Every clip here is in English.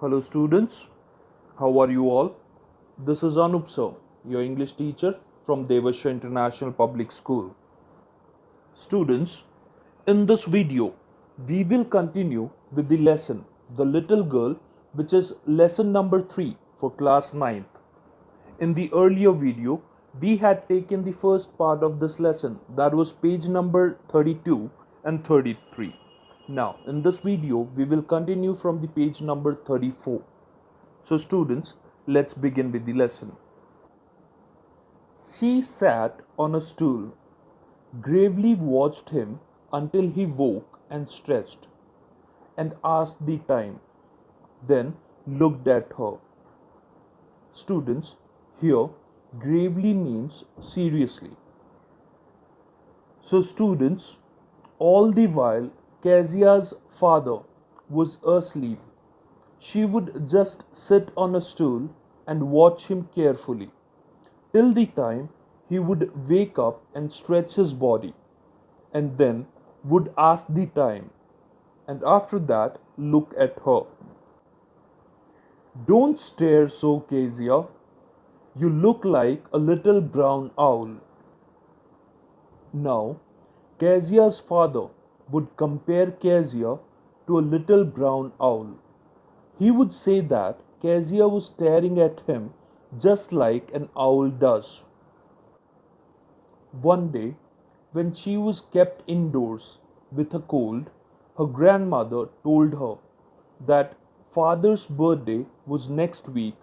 Hello students, how are you all? This is Anup sir, your English teacher from Devasha International Public School. Students, in this video, we will continue with the lesson The Little Girl, which is lesson number 3 for class 9th. In the earlier video, we had taken the first part of this lesson, that was page number 32 and 33. Now, in this video, we will continue from the page number 34. So, students, let's begin with the lesson. She sat on a stool, gravely watched him until he woke and stretched, and asked the time, then looked at her. Students, here gravely means seriously. So, students, all the while Kezia's father was asleep, she would just sit on a stool and watch him carefully till the time he would wake up and stretch his body, and then would ask the time, and after that look at her. Don't stare so, Kezia. You look like a little brown owl. Now, Kezia's father would compare Kezia to a little brown owl. He would say that Kezia was staring at him just like an owl does. One day, when she was kept indoors with a cold, her grandmother told her that father's birthday was next week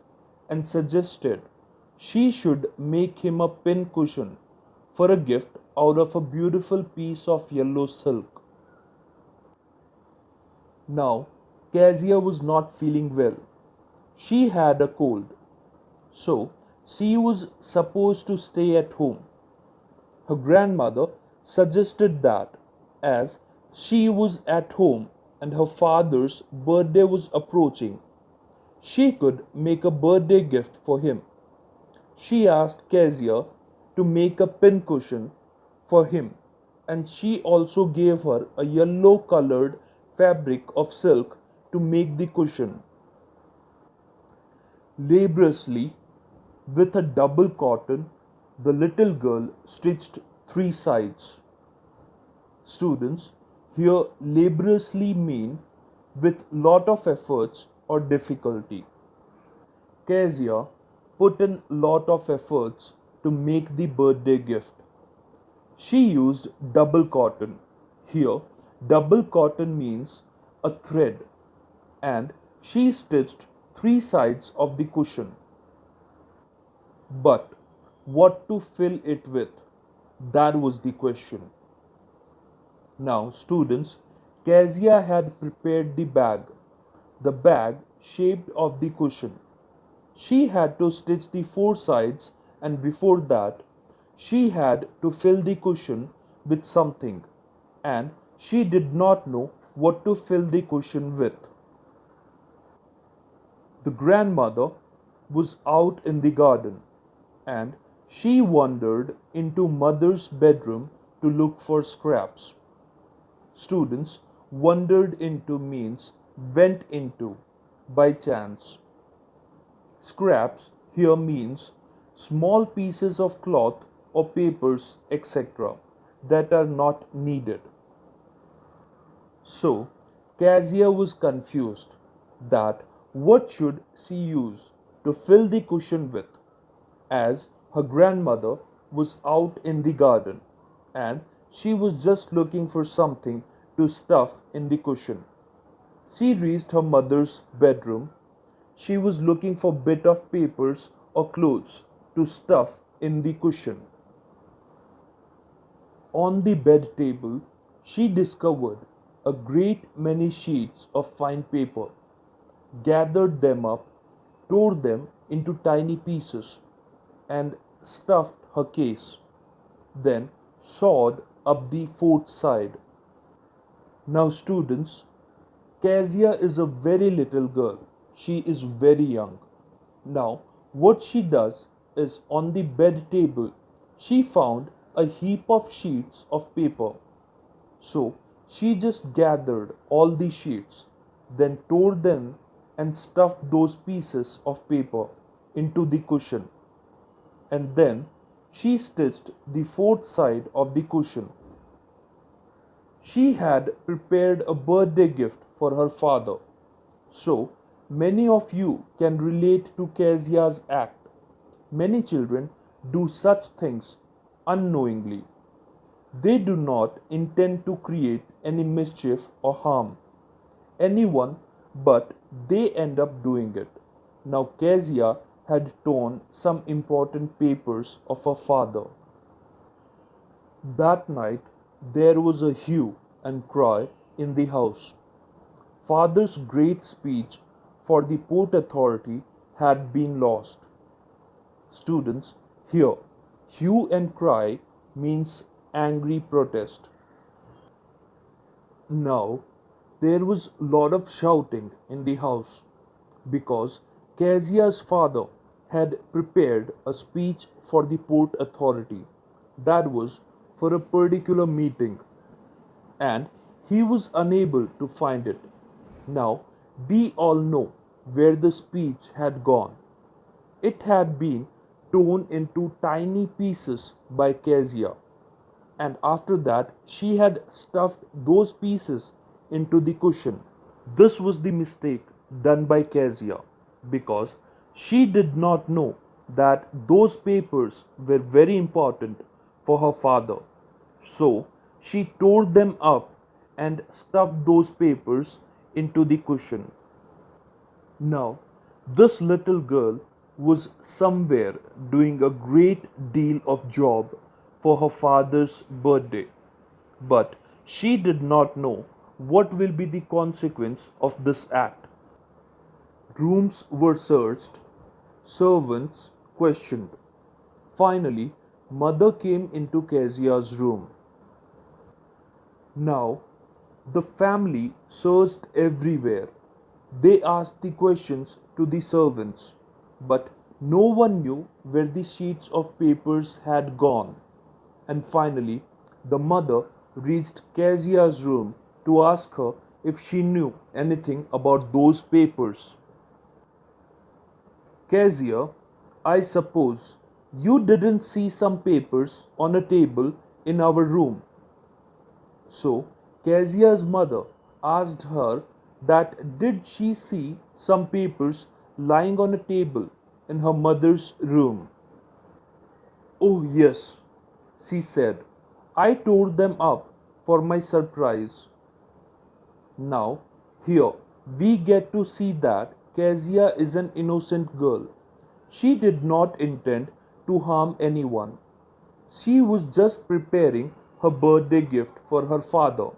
and suggested she should make him a pin cushion for a gift out of a beautiful piece of yellow silk. Now, Kezia was not feeling well. She had a cold, so she was supposed to stay at home. Her grandmother suggested that as she was at home and her father's birthday was approaching, she could make a birthday gift for him. She asked Kezia to make a pincushion for him, and she also gave her a yellow colored fabric of silk to make the cushion. Laboriously, with a double cotton, the little girl stitched 3 sides. Students, here laboriously mean with lot of efforts or difficulty. Kezia put in lot of efforts to make the birthday gift. She used double cotton. Here, double cotton means a thread, and she stitched 3 sides of the cushion. But what to fill it with? That was the question. Now, students, Kezia had prepared the bag shaped of the cushion. She had to stitch the 4 sides, and before that, she had to fill the cushion with something, and she did not know what to fill the cushion with. The grandmother was out in the garden, and she wandered into mother's bedroom to look for scraps. Students, wandered into means went into by chance. Scraps here means small pieces of cloth or papers, etc., that are not needed. So, Kezia was confused that what should she use to fill the cushion with, as her grandmother was out in the garden and she was just looking for something to stuff in the cushion. She reached her mother's bedroom. She was looking for bit of papers or clothes to stuff in the cushion. On the bed table, she discovered a great many sheets of fine paper, gathered them up, tore them into tiny pieces, and stuffed her case, then sawed up the 4th side. Now, students, Kezia is a very little girl. She is very young. Now, what she does is on the bed table, she found a heap of sheets of paper. So, she just gathered all the sheets, then tore them and stuffed those pieces of paper into the cushion. And then she stitched the fourth side of the cushion. She had prepared a birthday gift for her father. So many of you can relate to Kezia's act. Many children do such things unknowingly. They do not intend to create any mischief or harm anyone, but they end up doing it. Now Kezia had torn some important papers of her father. That night there was a hue and cry in the house. Father's great speech for the Port Authority had been lost. Students, here, hue and cry means angry protest. Now, there was a lot of shouting in the house because Kezia's father had prepared a speech for the Port Authority that was for a particular meeting and he was unable to find it. Now, we all know where the speech had gone. It had been torn into tiny pieces by Kezia, and after that, she had stuffed those pieces into the cushion. This was the mistake done by Kezia because she did not know that those papers were very important for her father. So she tore them up and stuffed those papers into the cushion. Now, this little girl was somewhere doing a great deal of job for her father's birthday, but she did not know what will be the consequence of this act. Rooms were searched, servants questioned. Finally, mother came into Kezia's room. Now, the family searched everywhere. They asked the questions to the servants, but no one knew where the sheets of papers had gone. And finally, the mother reached Kezia's room to ask her if she knew anything about those papers. Kezia, I suppose you didn't see some papers on a table in our room. So Kezia's mother asked her that did she see some papers lying on a table in her mother's room. Oh, yes, she said. I tore them up for my surprise. Now, here we get to see that Kezia is an innocent girl. She did not intend to harm anyone. She was just preparing her birthday gift for her father.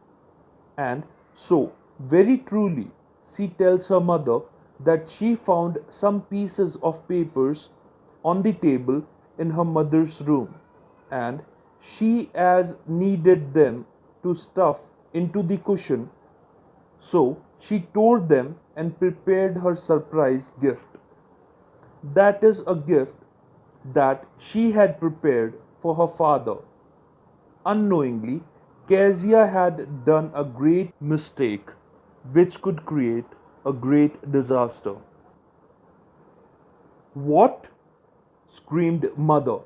And so, very truly, she tells her mother that she found some pieces of papers on the table in her mother's room and she as needed them to stuff into the cushion, so she tore them and prepared her surprise gift. That is a gift that she had prepared for her father. Unknowingly, Kezia had done a great mistake which could create a great disaster. What? Screamed mother.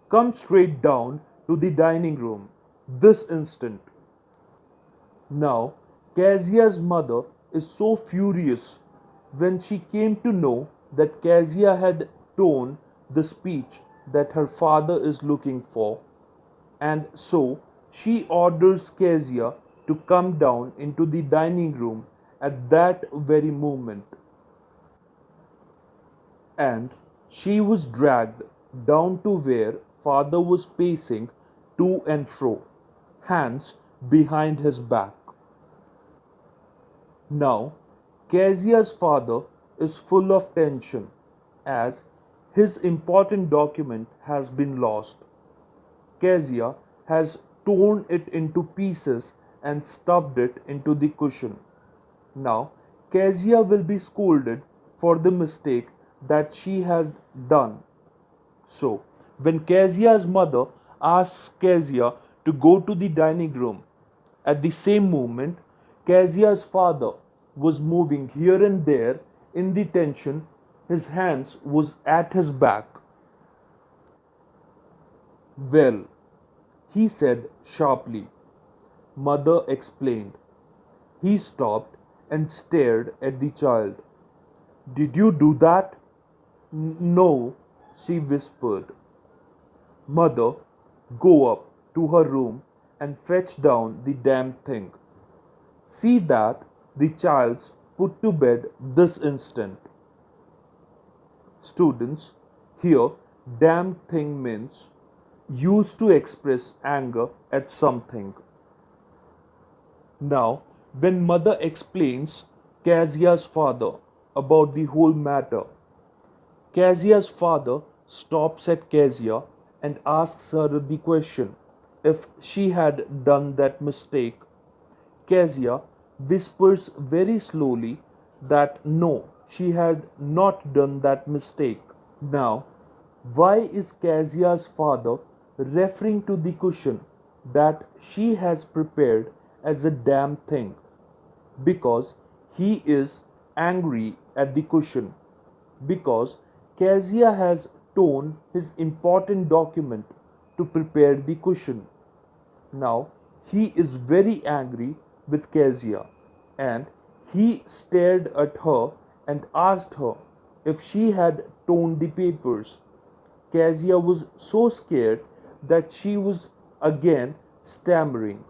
Come straight down to the dining room this instant. Now, Kezia's mother is so furious when she came to know that Kezia had torn the speech that her father is looking for, and so she orders Kezia to come down into the dining room at that very moment. And she was dragged down to where father was pacing to and fro, hands behind his back. Now, Kezia's father is full of tension as his important document has been lost. Kezia has torn it into pieces and stuffed it into the cushion. Now, Kezia will be scolded for the mistake that she has done. So, when Kezia's mother asks Kezia to go to the dining room, at the same moment, Kezia's father was moving here and there in the tension. His hands was at his back. Well, he said sharply. Mother explained. He stopped and stared at the child. Did you do that? No, she whispered. Mother, go up to her room and fetch down the damn thing. See that the child's put to bed this instant. Students, here damn thing means used to express anger at something. Now, when mother explains Kazia's father about the whole matter, Kazia's father stops at Kazia and asks her the question if she had done that mistake. Kazia whispers very slowly that no, she had not done that mistake. Now, why is Kazia's father referring to the cushion that she has prepared as a damn thing? Because he is angry at the cushion. Because Kazia has torn his important document to prepare the cushion. Now he is very angry with Kezia, and he stared at her and asked her if she had torn the papers. Kezia was so scared that she was again stammering.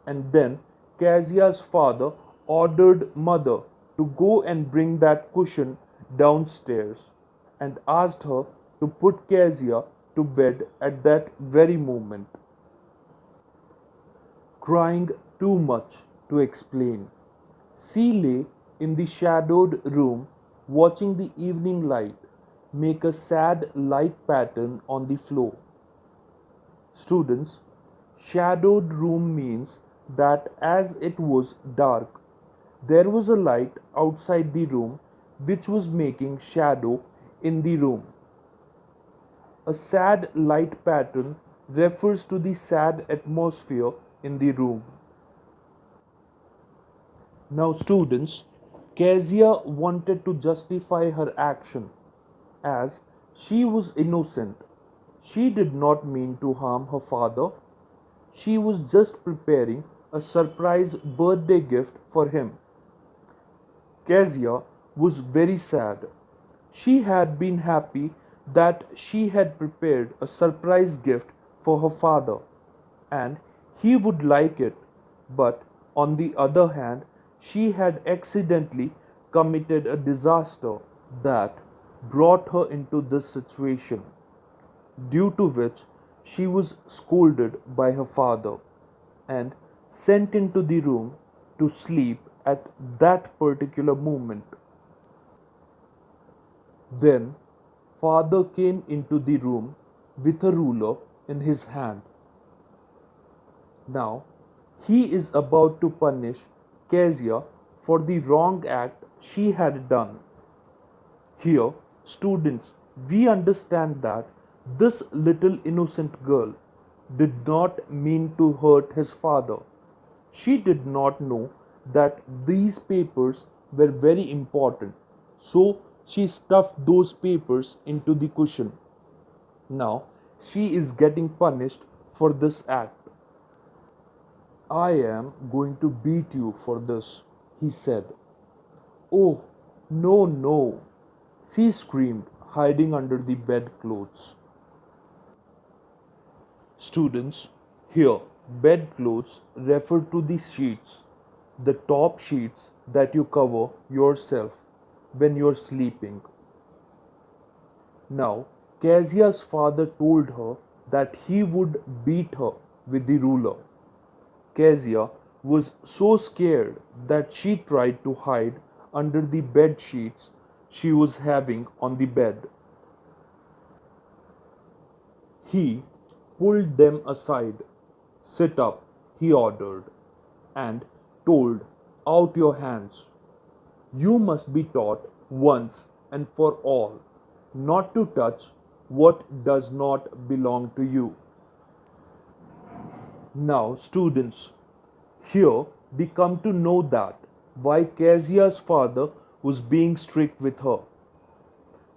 And then Kezia's father ordered mother to go and bring that cushion downstairs and asked her to put Kezia to bed at that very moment. Crying too much to explain, she lay in the shadowed room watching the evening light make a sad light pattern on the floor. Students, shadowed room means that as it was dark, there was a light outside the room which was making shadow in the room. A sad light pattern refers to the sad atmosphere in the room. Now, students, Kezia wanted to justify her action as she was innocent. She did not mean to harm her father. She was just preparing a surprise birthday gift for him. Kezia was very sad. She had been happy that she had prepared a surprise gift for her father and he would like it, but on the other hand, she had accidentally committed a disaster that brought her into this situation, due to which she was scolded by her father and sent into the room to sleep at that particular moment. Then father came into the room with a ruler in his hand. Now he is about to punish Kezia for the wrong act she had done. Here, students, we understand that this little innocent girl did not mean to hurt his father. She did not know that these papers were very important, so she stuffed those papers into the cushion. Now she is getting punished for this act. I am going to beat you for this, he said. Oh, no, no, she screamed, hiding under the bedclothes. Students, here bedclothes refer to the sheets, the top sheets that you cover yourself when you're sleeping. Now, Kezia's father told her that he would beat her with the ruler. Kezia was so scared that she tried to hide under the bed sheets she was having on the bed. He pulled them aside. Sit up, he ordered, and told, out your hands. You must be taught once and for all not to touch what does not belong to you. Now, students, here we come to know that why Kezia's father was being strict with her.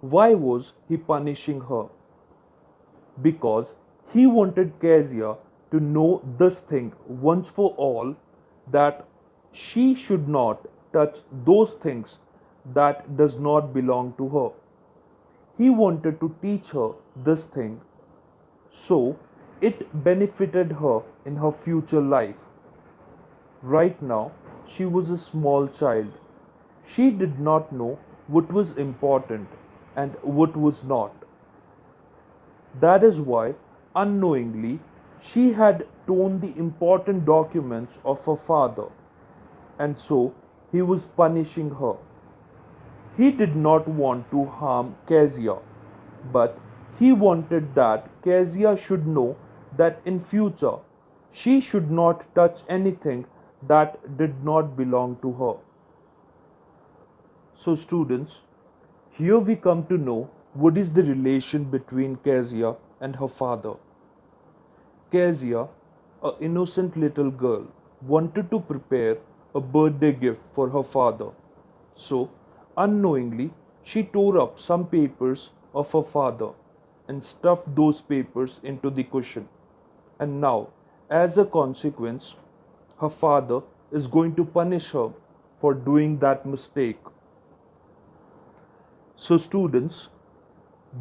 Why was he punishing her? Because he wanted Kezia to know this thing once for all, that she should not touch those things that does not belong to her. He wanted to teach her this thing so it benefited her in her future life. Right now, she was a small child. She did not know what was important and what was not. That is why, unknowingly, she had torn the important documents of her father, and so he was punishing her. He did not want to harm Kezia, but he wanted that Kezia should know that in future she should not touch anything that did not belong to her. So, students, here we come to know what is the relation between Kezia and her father. Kezia, a innocent little girl, wanted to prepare a birthday gift for her father. So, unknowingly, she tore up some papers of her father and stuffed those papers into the cushion. And now, as a consequence, her father is going to punish her for doing that mistake. So, students,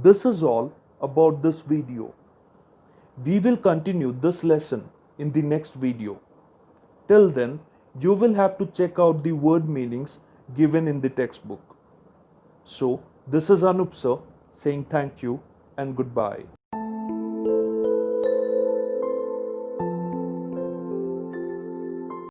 this is all about this video. We will continue this lesson in the next video. Till then, you will have to check out the word meanings given in the textbook. So, this is Anup sir saying thank you and goodbye.